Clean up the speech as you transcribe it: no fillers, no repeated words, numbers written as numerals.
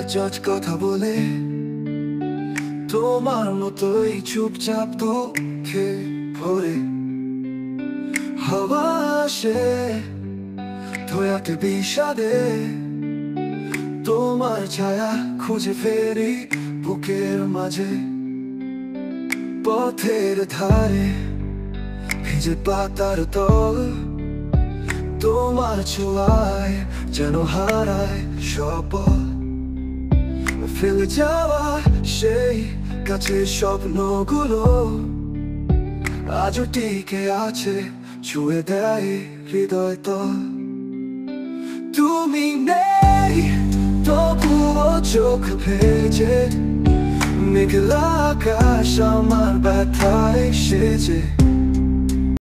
জজ কথা বলে তোমার মতোই চুপচাপ দুঃখে ভরে হাওয়া আসে ধোয়াতে বিষাদে তোমার ছায়া খুঁজে ফেরি বুকের মাঝে পথের ধারে ভিজে পাতার তল তোমার ছোঁয়ায় যেন হারায় সব ফেলে যাওয়া সেই কাছের স্বপ্নগুলো আজও টিকে আছে ছুঁয়ে দেয় হৃদয় তল তুমি নেই তবুও চোখ ভেজে মেঘলা আকাশ আমার ব্যথায় সেজে